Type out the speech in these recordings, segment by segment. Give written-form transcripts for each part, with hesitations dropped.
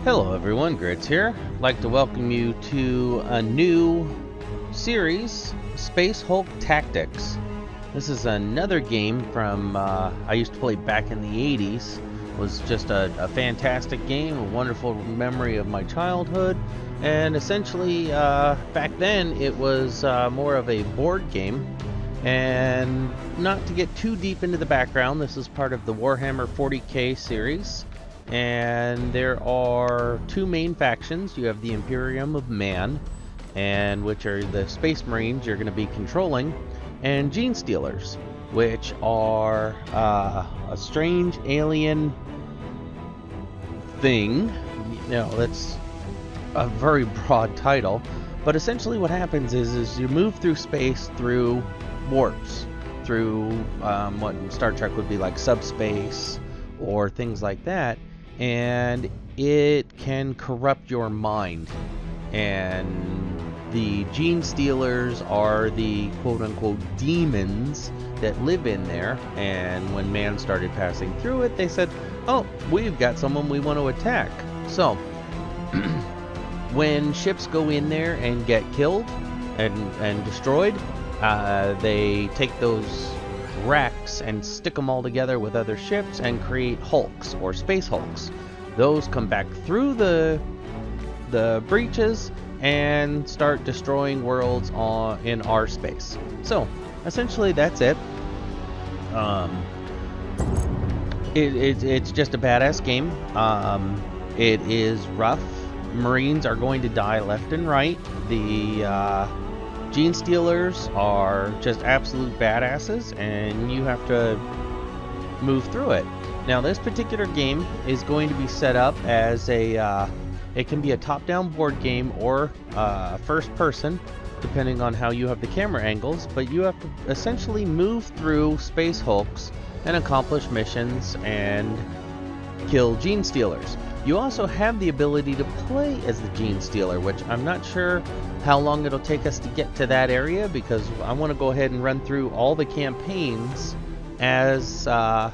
Hello everyone, Gritz here. I'd like to welcome you to a new series, Space Hulk Tactics. This is another game from, I used to play back in the 80s. It was just a fantastic game, a wonderful memory of my childhood. And essentially, back then, it was more of a board game. And not to get too deep into the background, this is part of the Warhammer 40k series. And there are two main factions. You have the Imperium of Man, and which are the Space Marines you're going to be controlling, and Gene Stealers, which are a strange alien thing. You know, that's a very broad title, but essentially what happens is you move through space through warps, through what in Star Trek would be like subspace or things like that. And it can corrupt your mind, and the Gene Stealers are the quote-unquote demons that live in there. And when man started passing through it, they said, oh, we've got someone we want to attack. So when ships go in there and get killed and destroyed, they take those wrecks and stick them all together with other ships and create hulks or space hulks. Those come back through the breaches and start destroying worlds in our space. So essentially that's it. It's just a badass game. It is rough. Marines are going to die left and right. The Gene Stealers are just absolute badasses, and you have to move through it. Now, this particular game is going to be set up as it can be a top-down board game or first person, depending on how you have the camera angles, but you have to essentially move through space hulks and accomplish missions and kill Gene Stealers. You also have the ability to play as the Gene Stealer, which I'm not sure how long it'll take us to get to that area, because I want to go ahead and run through all the campaigns as a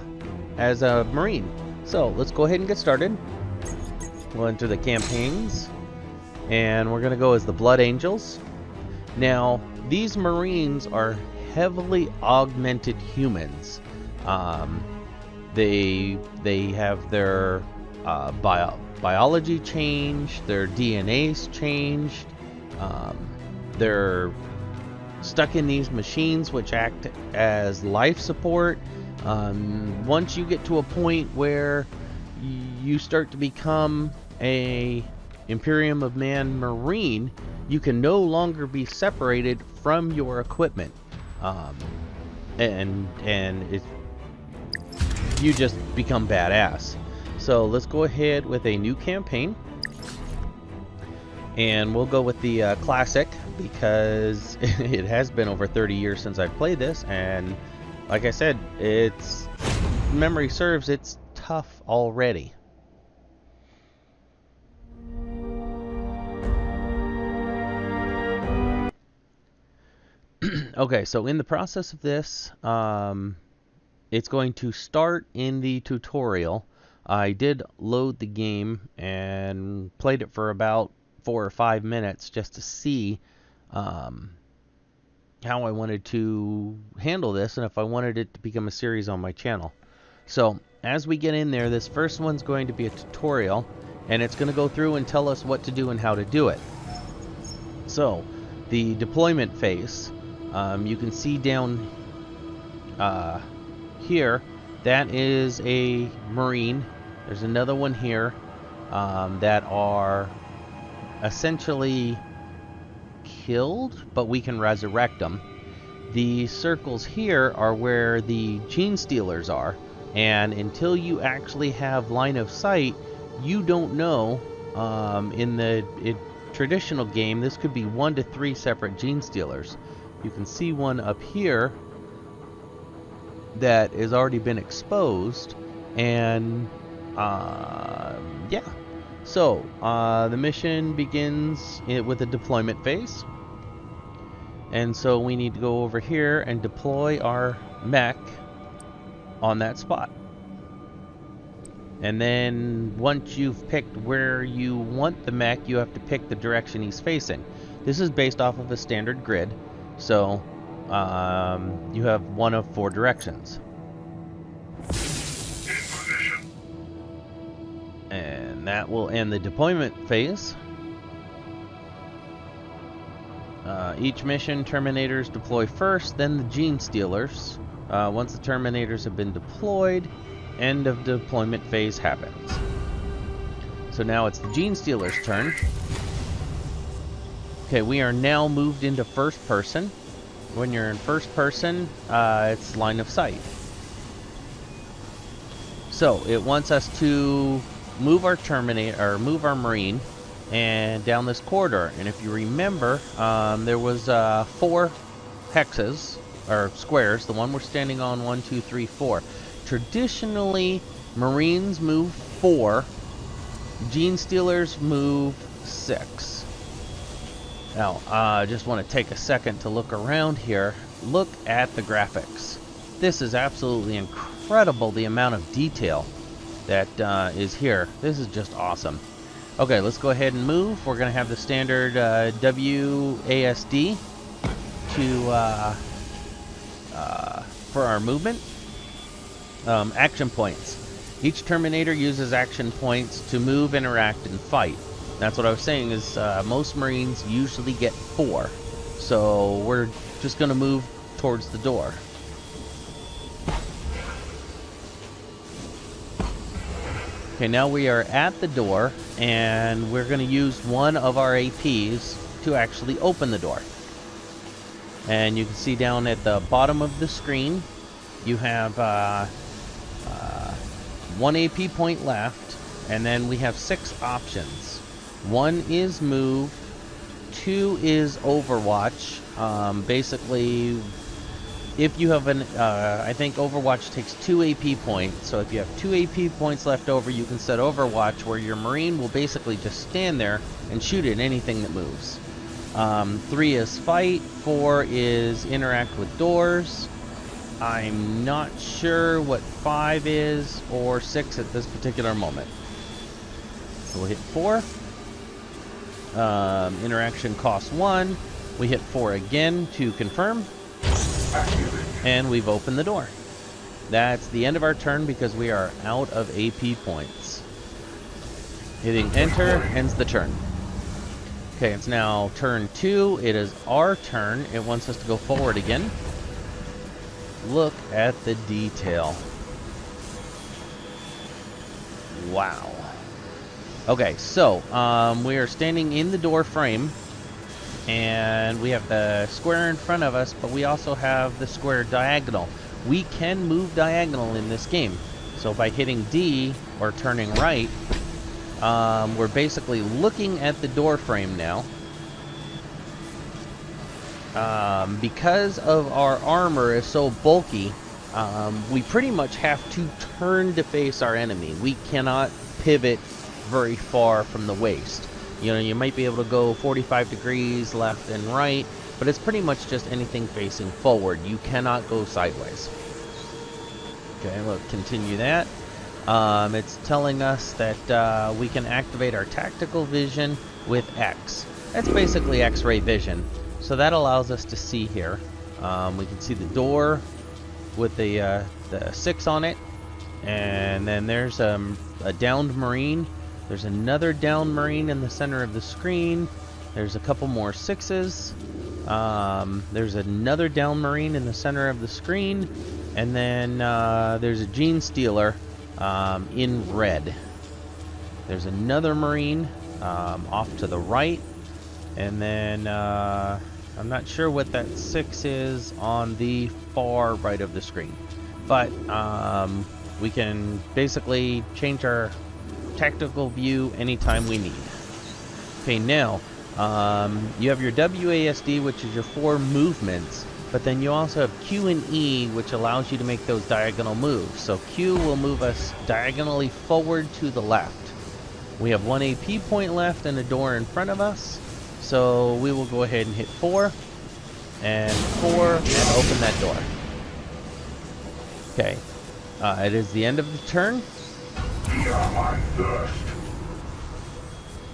Marine. So let's go ahead and get started. We'll enter the campaigns, and we're going to go as the Blood Angels. Now, these Marines are heavily augmented humans. They have their biology changed, their DNA's changed. They're stuck in these machines which act as life support. Once you get to a point where you start to become a Imperium of Man Marine, you can no longer be separated from your equipment, and you just become badass. So let's go ahead with a new campaign, and we'll go with the classic, because it has been over 30 years since I've played this, and like I said, it's memory serves, it's tough already. Okay, so in the process of this, it's going to start in the tutorial. I did load the game and played it for about 4 or 5 minutes just to see how I wanted to handle this and if I wanted it to become a series on my channel. So as we get in there, this first one's going to be a tutorial, and it's going to go through and tell us what to do and how to do it. So the deployment phase, you can see down here, that is a Marine. There's another one here that are essentially killed, but we can resurrect them. The circles here are where the Gene Stealers are, and until you actually have line of sight, you don't know. In the traditional game, this could be 1 to 3 separate Gene Stealers. You can see one up here that has already been exposed, and yeah. So the mission begins with a deployment phase, and so we need to go over here and deploy our mech on that spot. And then once you've picked where you want the mech, you have to pick the direction he's facing. This is based off of a standard grid, so you have one of 4 directions. And that will end the deployment phase. Each mission, Terminators deploy first, then the Gene Stealers. Once the Terminators have been deployed, end of deployment phase happens. So now it's the Gene Stealer's turn. Okay, we are now moved into first person. When you're in first person, it's line of sight. So it wants us to move our Terminator, or move our Marine, and down this corridor. And if you remember, there was 4 hexes, or squares. The one we're standing on, 1, 2, 3, 4. Traditionally, Marines move 4, Gene Stealers move 6. Now, I just want to take a second to look around here. Look at the graphics. This is absolutely incredible, the amount of detail that is here. This is just awesome. Okay, let's go ahead and move. We're going to have the standard WASD for our movement. Action points. Each Terminator uses action points to move, interact, and fight. That's what I was saying is most Marines usually get 4. So we're just going to move towards the door. Okay, now we are at the door, and we're going to use one of our APs to actually open the door. And you can see down at the bottom of the screen, you have 1 AP point left, and then we have 6 options. 1 is move, 2 is overwatch. Basically, if you have an, I think Overwatch takes 2 AP points, so if you have 2 AP points left over, you can set Overwatch, where your Marine will basically just stand there and shoot at anything that moves. 3 is fight, 4 is interact with doors. I'm not sure what 5 is, or 6 at this particular moment. So we'll hit 4. Interaction costs 1. We hit 4 again to confirm. And we've opened the door. That's the end of our turn because we are out of AP points. Hitting enter ends the turn. Okay, it's now turn 2. It is our turn. It wants us to go forward again. Look at the detail. Wow. Okay, so we are standing in the door frame, and we have the square in front of us, but we also have the square diagonal. We can move diagonal in this game. So by hitting D or turning right, we're basically looking at the door frame now. Because of our armor is so bulky, we pretty much have to turn to face our enemy. We cannot pivot very far from the waist. You know, you might be able to go 45 degrees left and right, but it's pretty much just anything facing forward. You cannot go sideways. Okay, we'll continue that. It's telling us that we can activate our tactical vision with X. That's basically X-ray vision. So that allows us to see here. We can see the door with the 6 on it, and then there's a downed Marine. There's another downed Marine in the center of the screen. There's a couple more 6s. There's another downed Marine in the center of the screen, and then there's a Gene Stealer in red. There's another Marine off to the right, and then I'm not sure what that 6 is on the far right of the screen, but we can basically change our tactical view anytime we need. Okay, now you have your WASD, which is your 4 movements, but then you also have Q and E, which allows you to make those diagonal moves. So Q will move us diagonally forward to the left. We have 1 AP point left and a door in front of us, so we will go ahead and hit 4 and 4 and open that door. Okay, it is the end of the turn.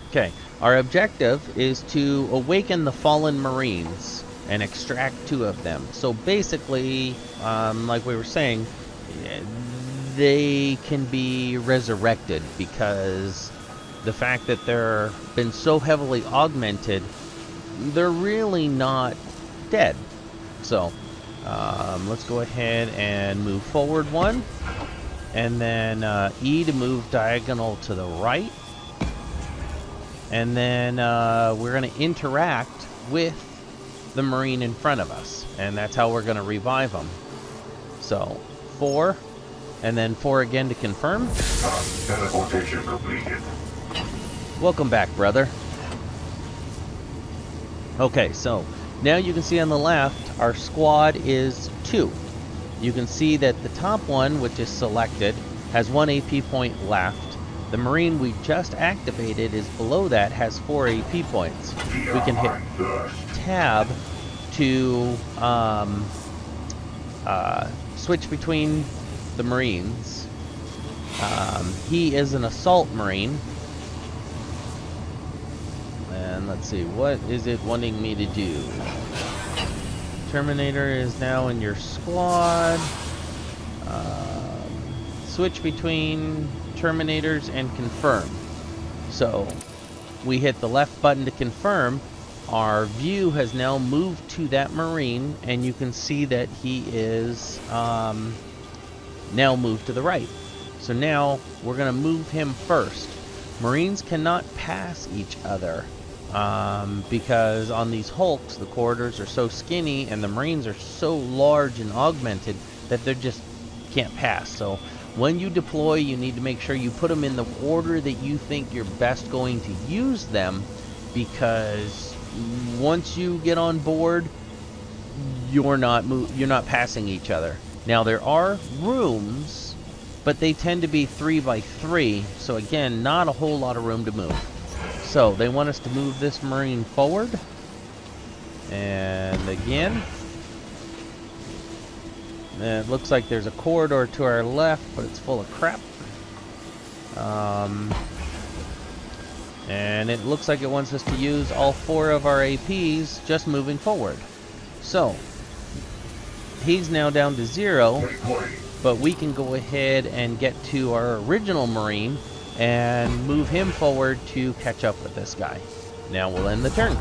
Okay, our objective is to awaken the fallen Marines and extract 2 of them. So basically, like we were saying, they can be resurrected because the fact that they're been so heavily augmented, they're really not dead. So let's go ahead and move forward 1, and then E to move diagonal to the right, and then we're going to interact with the Marine in front of us, and that's how we're going to revive them. So 4, and then 4 again to confirm. Teleportation completed. Welcome back, brother. Okay, so now you can see on the left, our squad is 2. You can see that the top one, which is selected, has 1 AP point left. The Marine we just activated is below that, has 4 AP points. We can hit Tab to switch between the Marines. He is an assault Marine. And let's see, what is it wanting me to do? Terminator is now in your squad. Switch between Terminators and confirm. So we hit the left button to confirm. Our view has now moved to that Marine, and you can see that he is now moved to the right. So now we're going to move him first. Marines cannot pass each other because on these Hulks, the corridors are so skinny and the Marines are so large and augmented that they just can't pass. So when you deploy, you need to make sure you put them in the order that you think you're best going to use them, because once you get on board, you're not passing each other. Now there are rooms, but they tend to be 3 by 3, so again, not a whole lot of room to move. So they want us to move this Marine forward, and again, it looks like there's a corridor to our left, but it's full of crap. And it looks like it wants us to use all 4 of our APs just moving forward. So he's now down to 0, but we can go ahead and get to our original Marine and move him forward to catch up with this guy. Now we'll end the turn.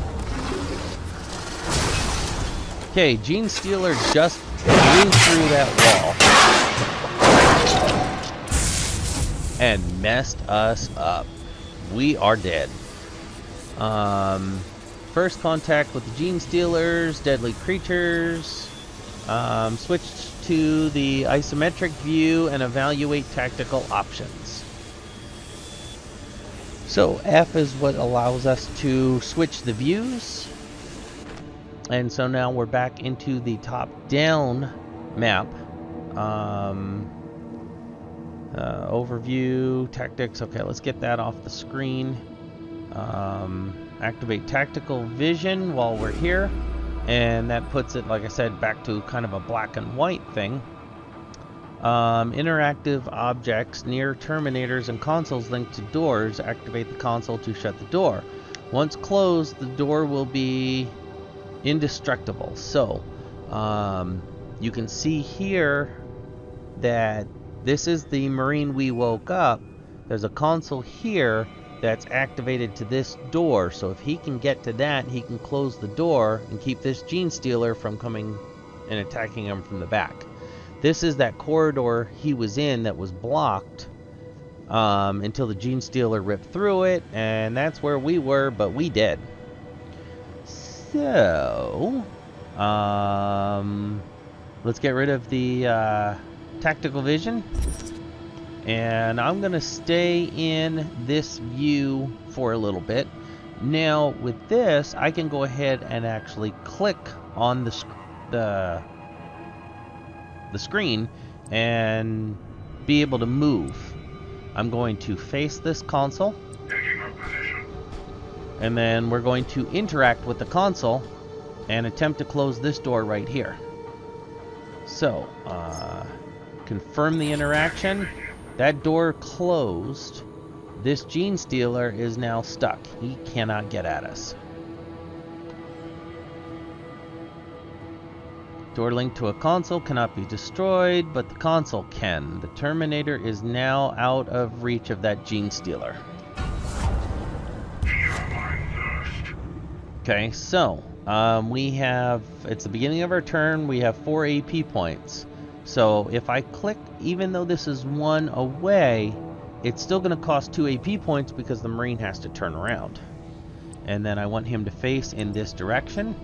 Okay, Gene Stealer just blew through that wall and messed us up. We are dead. First contact with the Gene Stealers, deadly creatures. Switch to the isometric view and evaluate tactical options. So F is what allows us to switch the views. And so now we're back into the top-down map. Overview, tactics. Okay, let's get that off the screen. Activate tactical vision while we're here. And that puts it, like I said, back to kind of a black and white thing. Interactive objects near terminators and consoles linked to doors. Activate the console to shut the door. Once closed, the door will be indestructible. So you can see here that this is the Marine we woke up. There's a console here that's activated to this door, so if he can get to that, he can close the door and keep this Gene Stealer from coming and attacking him from the back. This is that corridor he was in that was blocked until the Gene Stealer ripped through it, and that's where we were, but we did. So let's get rid of the tactical vision, and I'm gonna stay in this view for a little bit. Now with this, I can go ahead and actually click on the screen and be able to move. I'm going to face this console, and then we're going to interact with the console and attempt to close this door right here. So confirm the interaction, That door closed. This Gene Stealer is now stuck. He cannot get at us. Door linked to a console cannot be destroyed, but the console can. The Terminator is now out of reach of that Gene Stealer. Okay, so we have, it's the beginning of our turn, we have 4 AP points. So if I click, even though this is 1 away, it's still going to cost 2 AP points because the Marine has to turn around. And then I want him to face in this direction.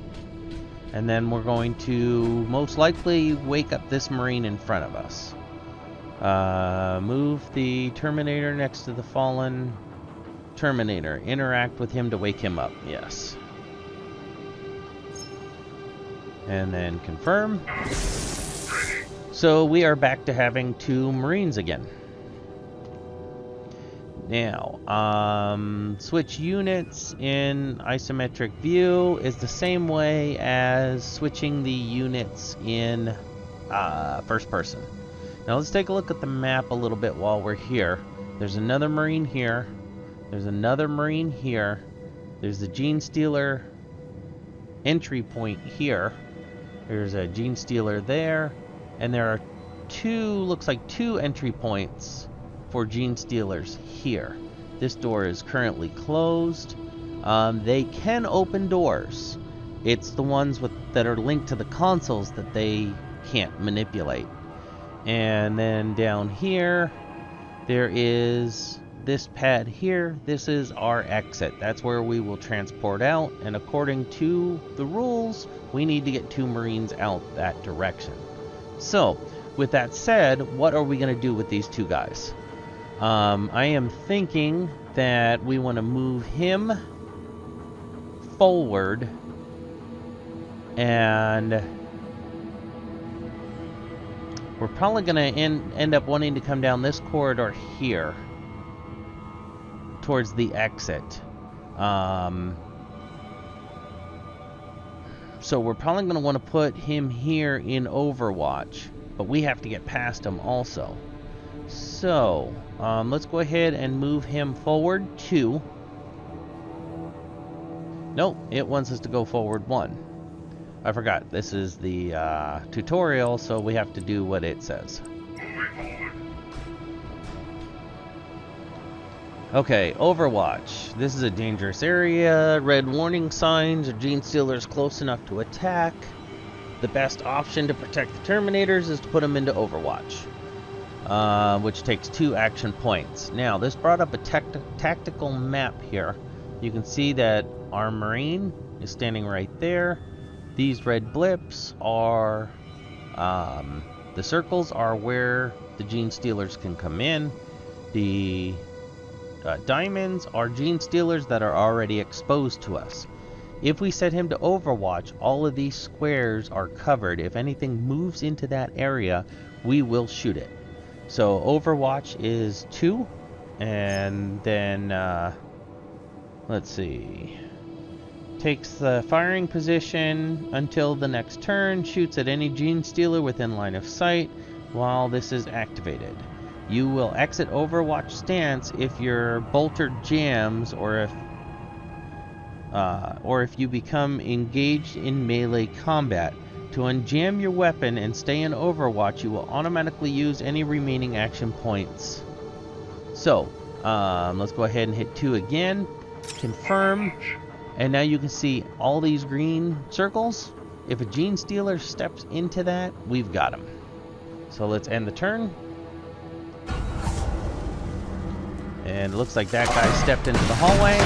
And then we're going to most likely wake up this Marine in front of us. Move the Terminator next to the fallen Terminator. Interact with him to wake him up. Yes. And then confirm. So we are back to having 2 Marines again. Now, switch units in isometric view is the same way as switching the units in first person. Now let's take a look at the map a little bit while we're here. There's another Marine here. There's another Marine here. There's the Gene Stealer entry point here. There's a Gene Stealer there. And there are looks like 2 entry points for Gene Stealers here. This door is currently closed. They can open doors. It's the ones that are linked to the consoles that they can't manipulate. And then down here, there is this pad here. This is our exit. That's where we will transport out. And according to the rules, we need to get 2 Marines out that direction. So, with that said, what are we going to do with these 2 guys? I am thinking that we want to move him forward and we're probably going to end up wanting to come down this corridor here towards the exit. So we're probably going to want to put him here in Overwatch, but we have to get past him also. So, let's go ahead and move him forward 2. Nope, it wants us to go forward 1. I forgot, this is the tutorial, so we have to do what it says. Okay, Overwatch. This is a dangerous area. Red warning signs. A Gene Stealer's close enough to attack. The best option to protect the Terminators is to put them into Overwatch. Which takes 2 action points. Now, this brought up a tactical map here. You can see that our Marine is standing right there. These red blips are... the circles are where the Gene Stealers can come in. The diamonds are Gene Stealers that are already exposed to us. If we set him to Overwatch, all of these squares are covered. If anything moves into that area, we will shoot it. So Overwatch is 2, and then let's see, takes the firing position until the next turn, shoots at any Gene Stealer within line of sight while this is activated. You will exit Overwatch stance if your bolter jams or if you become engaged in melee combat. To unjam your weapon and stay in Overwatch, you will automatically use any remaining action points. So, let's go ahead and hit 2 again. Confirm. And now you can see all these green circles. If a Gene Stealer steps into that, we've got him. So let's end the turn. And it looks like that guy stepped into the hallway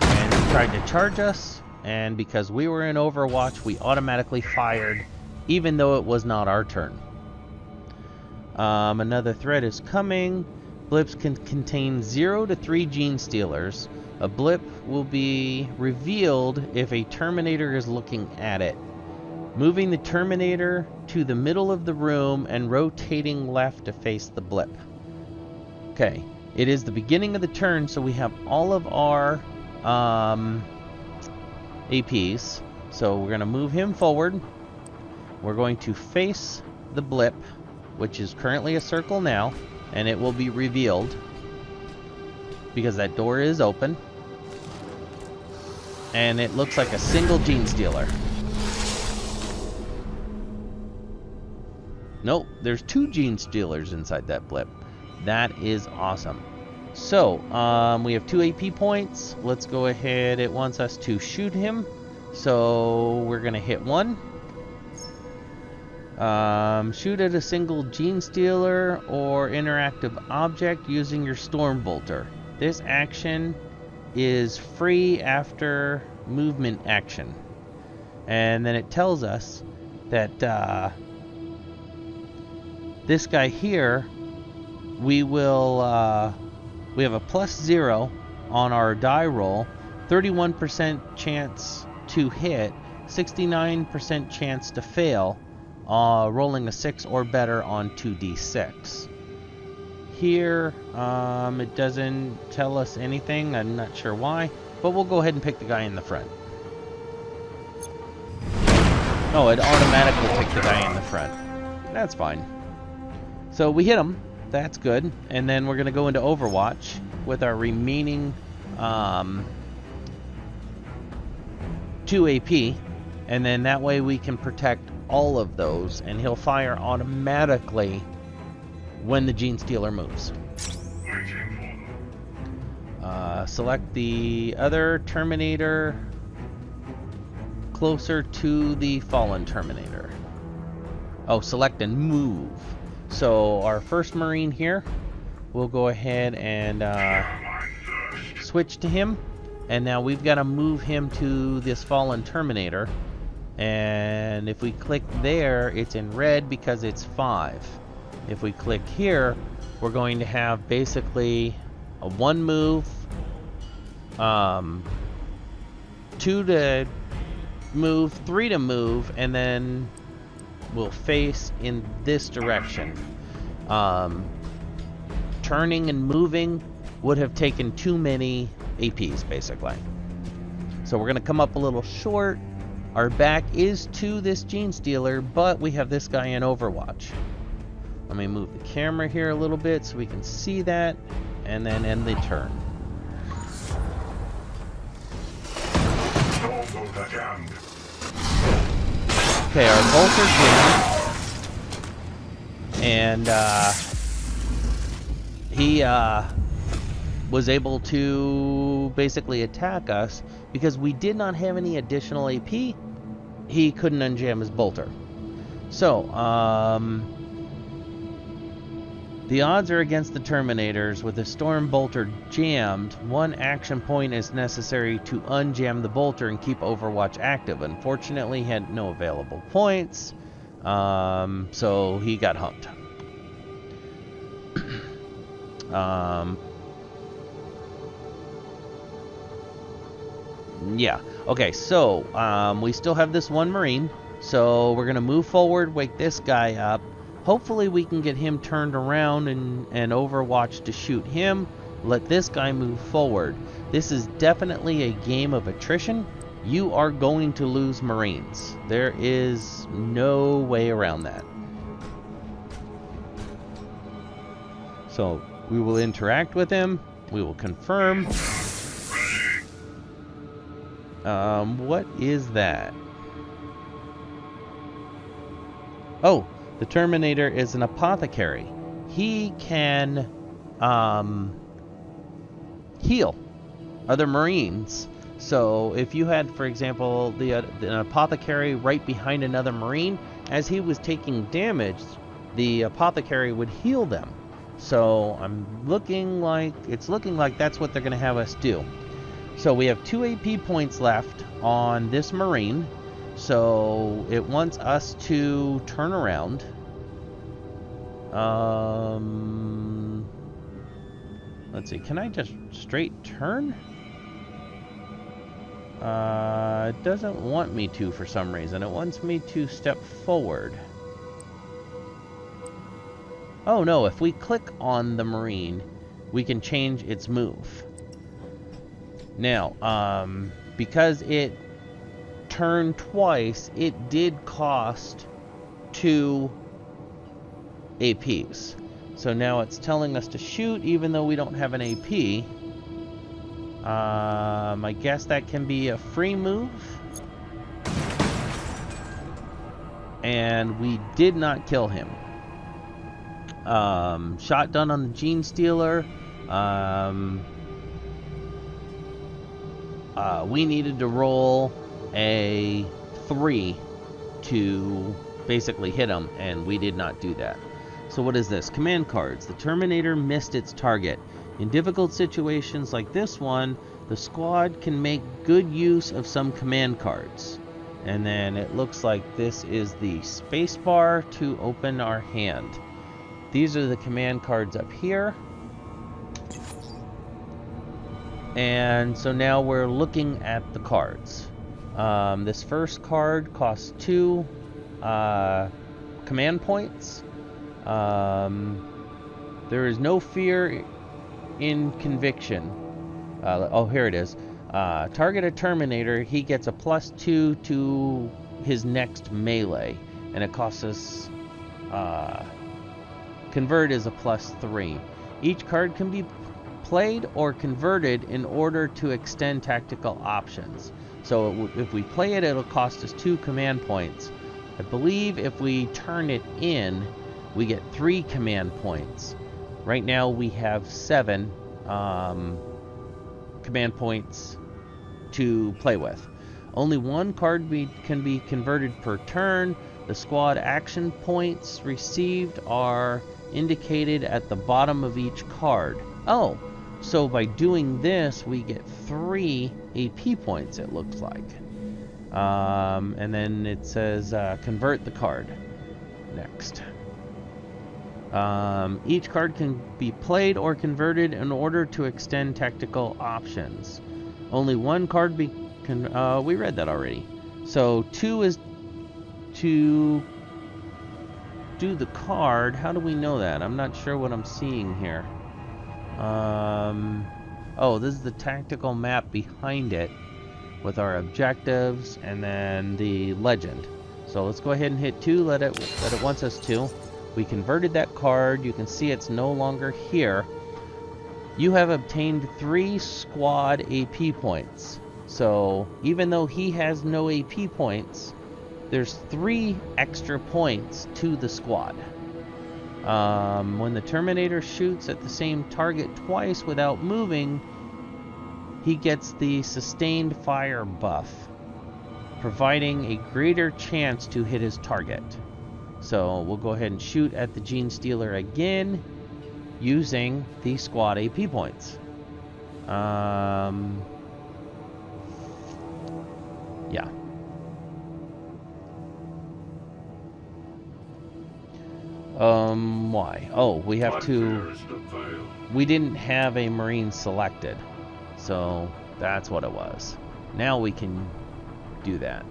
and tried to charge us. And because we were in Overwatch, we automatically fired, even though it was not our turn. Another threat is coming. Blips can contain 0 to 3 Gene Stealers. A blip will be revealed if a Terminator is looking at it. Moving the Terminator to the middle of the room and rotating left to face the blip. Okay, it is the beginning of the turn, so we have all of our APs. So we're going to move him forward. We're going to face the blip, which is currently a circle now. and it will be revealed because that door is open, and it looks like a single Gene Stealer. Nope, there's 2 Gene Stealers inside that blip. That is awesome. So, we have 2 AP points. Let's go ahead. It wants us to shoot him. So, we're going to hit 1. Shoot at a single Gene Stealer or interactive object using your Storm Bolter. This action is free after movement action. And then it tells us that this guy here, we have a +0 on our die roll, 31% chance to hit, 69% chance to fail, rolling a 6 or better on 2d6. Here, it doesn't tell us anything. I'm not sure why, but we'll go ahead and pick the guy in the front. Oh, it automatically picked the guy in the front. That's fine. So we hit him. That's good. And then we're going to go into Overwatch with our remaining 2 AP. And then that way we can protect all of those. And he'll fire automatically when the Gene Stealer moves. Select the other Terminator closer to the fallen Terminator. Oh, select and move. So our first Marine here, we'll go ahead and switch to him. And now we've got to move him to this fallen Terminator. And if we click there, it's in red because it's 5. If we click here, we're going to have basically a 1 move, 2 to move, 3 to move, and then we'll face in this direction. Turning and moving would have taken too many APs, basically. So we're going to come up a little short. Our back is to this Gene Stealer, but we have this guy in Overwatch. Let me move the camera here a little bit so we can see that, and then end the turn. Okay, our bolter's jammed, and he was able to basically attack us because we did not have any additional AP. He couldn't unjam his bolter. So, the odds are against the Terminators. With the Storm Bolter jammed, 1 action point is necessary to unjam the bolter and keep Overwatch active. Unfortunately, he had no available points, so he got humped. Yeah. Okay, so we still have this 1 Marine, so we're going to move forward, wake this guy up. Hopefully we can get him turned around and Overwatch to shoot him. Let this guy move forward. This is definitely a game of attrition. You are going to lose Marines. There is no way around that. So we will interact with him. We will confirm. What is that? Oh, the Terminator is an apothecary. He can heal other Marines. So if you had, for example, an apothecary right behind another Marine, as he was taking damage, the apothecary would heal them. So it's looking like that's what they're going to have us do. So we have 2 AP points left on this Marine. So it wants us to turn around. Let's see, can I just straight turn? It doesn't want me to for some reason. It wants me to step forward. Oh no, if we click on the Marine, we can change its move. Now, because it turned twice, it did cost 2 APs. So now it's telling us to shoot even though we don't have an AP. I guess that can be a free move. And we did not kill him. Shot done on the Gene Stealer. We needed to roll a 3 to basically hit him, and we did not do that. So what is this? Command cards. The Terminator missed its target. In difficult situations like this one, the squad can make good use of some command cards. And then it looks like this is the spacebar to open our hand. These are the command cards up here. And so now we're looking at the cards. This first card costs 2 command points. There is no fear in conviction. Oh, here it is. Target a Terminator, he gets a +2 to his next melee, and it costs us convert is a +3. Each card can be played or converted in order to extend tactical options. So if we play it, it'll cost us 2 command points. I believe if we turn it in, we get 3 command points. Right now we have 7 command points to play with. Only 1 card can be converted per turn. The squad action points received are indicated at the bottom of each card. Oh, so by doing this, we get 3 AP points, it looks like. And then it says convert the card next. Each card can be played or converted in order to extend tactical options. Only 1 card we read that already. So 2 is to do the card. How do we know that? I'm not sure what I'm seeing here. Oh, this is the tactical map behind it with our objectives and then the legend. So let's go ahead and hit 2. Let it wants us to. We converted that card. You can see it's no longer here. You have obtained 3 squad AP points. So even though he has no AP points, there's 3 extra points to the squad. When the Terminator shoots at the same target twice without moving, he gets the sustained fire buff, providing a greater chance to hit his target. So we'll go ahead and shoot at the Gene Stealer again using the squad AP points. Yeah. Why? Oh, we have to... We didn't have a Marine selected. So that's what it was. Now we can do that.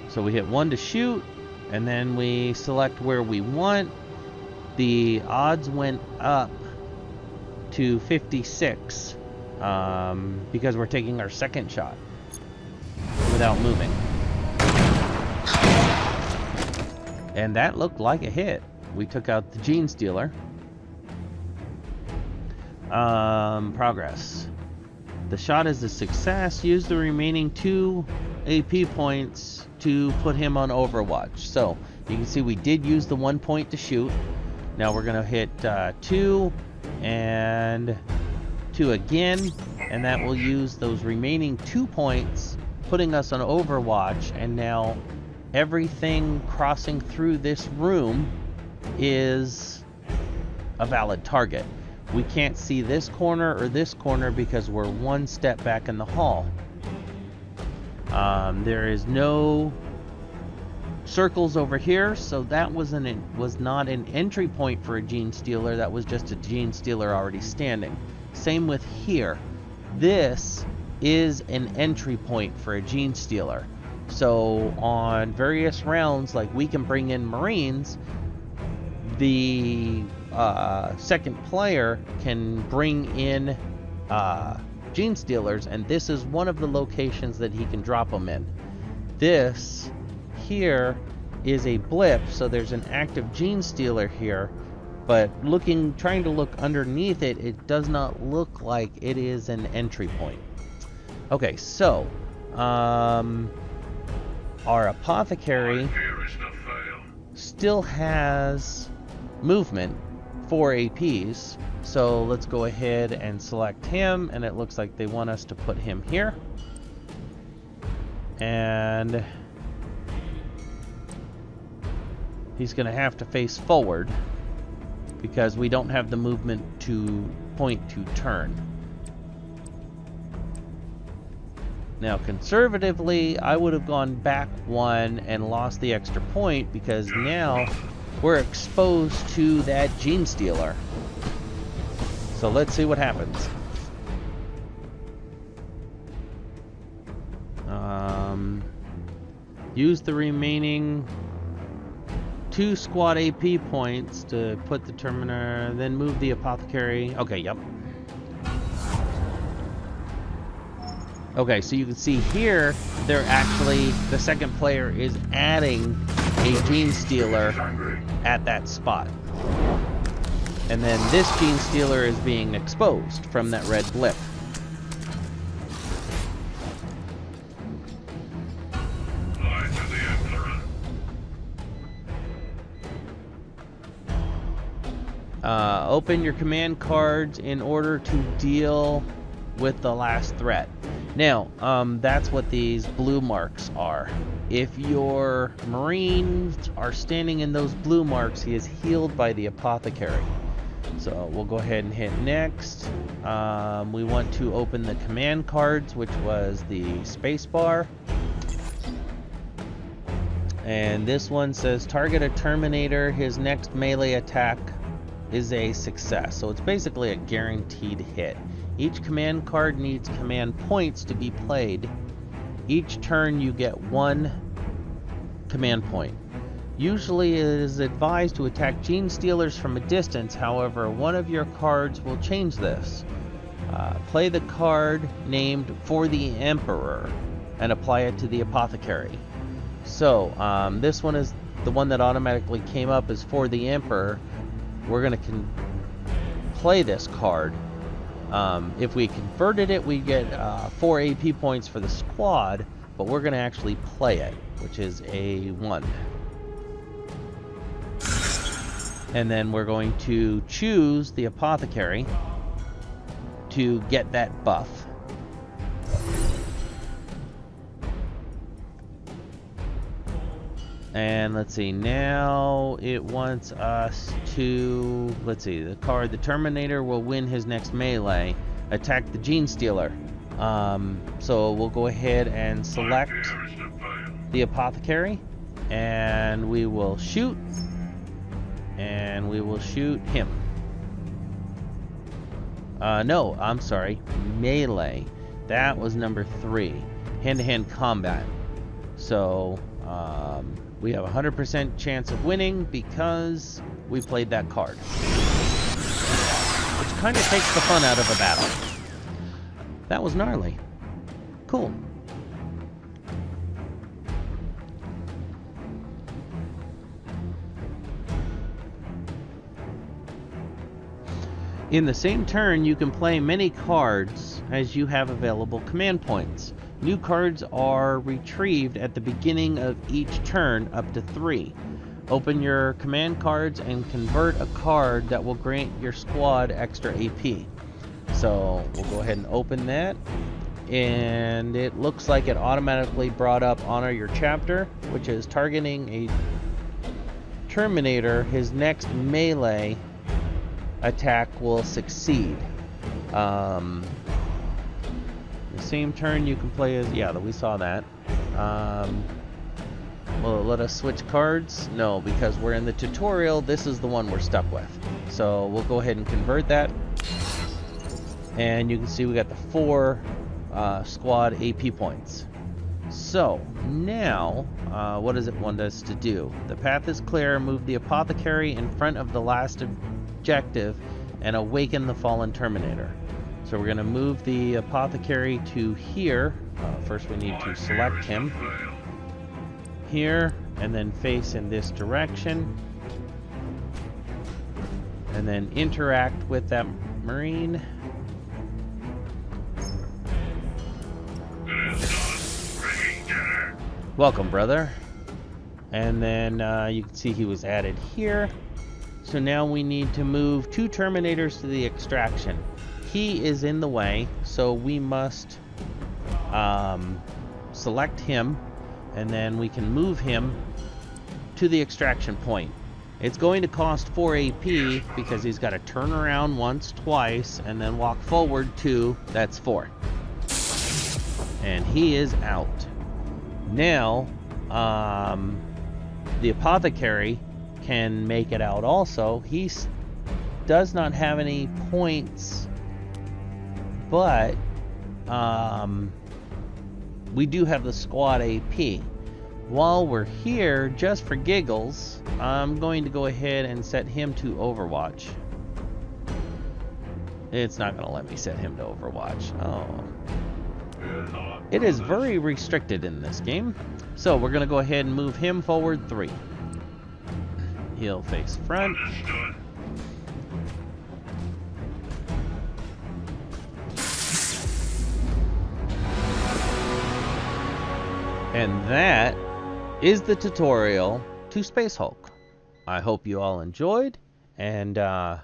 So we hit 1 to shoot, and then we select where we want. The odds went up to 56 because we're taking our second shot without moving. And that looked like a hit. We took out the Gene Stealer. Progress. The shot is a success. Use the remaining 2 AP points to put him on Overwatch. So you can see we did use the 1 point to shoot. Now we're gonna hit 2 and 2 again, and that will use those remaining 2 points, putting us on Overwatch. And now everything crossing through this room is a valid target. We can't see this corner or this corner because we're 1 step back in the hall. There is no circles over here, so that was not an entry point for a Gene Stealer. That was just a Gene Stealer already standing. Same with here. This is an entry point for a Gene Stealer. So on various rounds, like we can bring in Marines, the second player can bring in Gene Stealers, and this is one of the locations that he can drop them in. This here is a blip, so there's an active Gene Stealer here, but trying to look underneath it, it does not look like it is an entry point. Okay, so our apothecary still has movement, 4 APs, so let's go ahead and select him, and it looks like they want us to put him here. And he's going to have to face forward because we don't have the movement to point to turn. Now, conservatively, I would have gone back 1 and lost the extra point because now we're exposed to that Gene Stealer. So let's see what happens. Use the remaining 2 squad AP points to put the Terminator, then move the Apothecary. Okay, yep. Okay, so you can see here, they're actually, the second player is adding a Gene Stealer at that spot. And then this Gene Stealer is being exposed from that red blip. Open your command cards in order to deal with the last threat. Now, that's what these blue marks are. If your Marines are standing in those blue marks, he is healed by the Apothecary. So we'll go ahead and hit next. We want to open the command cards, which was the space bar. And this one says target a Terminator. His next melee attack is a success. So it's basically a guaranteed hit. Each command card needs command points to be played. Each turn you get 1 command point. Usually it is advised to attack Gene Stealers from a distance, however, one of your cards will change this. Play the card named For the Emperor and apply it to the Apothecary. So, this one is the one that automatically came up as For the Emperor. We're going to play this card. If we converted it, we get 4 AP points for the squad, but we're going to actually play it, which is a 1. And then we're going to choose the Apothecary to get that buff. And let's see, now it wants us to, let's see, the Terminator will win his next melee, attack the Gene Stealer. So we'll go ahead and select the Apothecary, and we will shoot, and we will shoot him. No, I'm sorry, melee. That was number 3, hand-to-hand combat. So, we have a 100% chance of winning because we played that card. Which kind of takes the fun out of a battle. That was gnarly. Cool. In the same turn, you can play many cards as you have available command points. New cards are retrieved at the beginning of each turn, up to 3. Open your command cards and convert a card that will grant your squad extra AP. So we'll go ahead and open that. And it looks like it automatically brought up Honor Your Chapter, which is targeting a Terminator. His next melee attack will succeed. The same turn you can play as, yeah, we saw that. Will it let us switch cards? No, because we're in the tutorial, this is the one we're stuck with. So we'll go ahead and convert that. And you can see we got the 4 squad AP points. So now, what does it want us to do? The path is clear. Move the Apothecary in front of the last objective and awaken the fallen Terminator. So we're going to move the Apothecary to here. First we need to select him here, and then face in this direction, and then interact with that Marine. Welcome, brother. And then you can see he was added here. So now we need to move 2 Terminators to the extraction. He is in the way, so we must select him, and then we can move him to the extraction point. It's going to cost 4 AP because he's got to turn around once, twice, and then walk forward 2. That's 4. And he is out. Now, the Apothecary can make it out also. He does not have any points, but we do have the squad AP. While we're here, just for giggles, I'm going to go ahead and set him to Overwatch. It's not going to let me set him to Overwatch. Oh. It is very restricted in this game. So we're going to go ahead and move him forward 3. He'll face front. And that is the tutorial to Space Hulk. I hope you all enjoyed, and I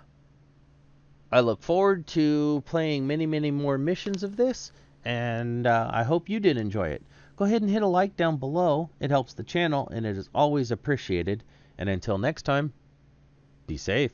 look forward to playing many, many more missions of this, and I hope you did enjoy it. Go ahead and hit a like down below. It helps the channel, and it is always appreciated. And until next time, be safe.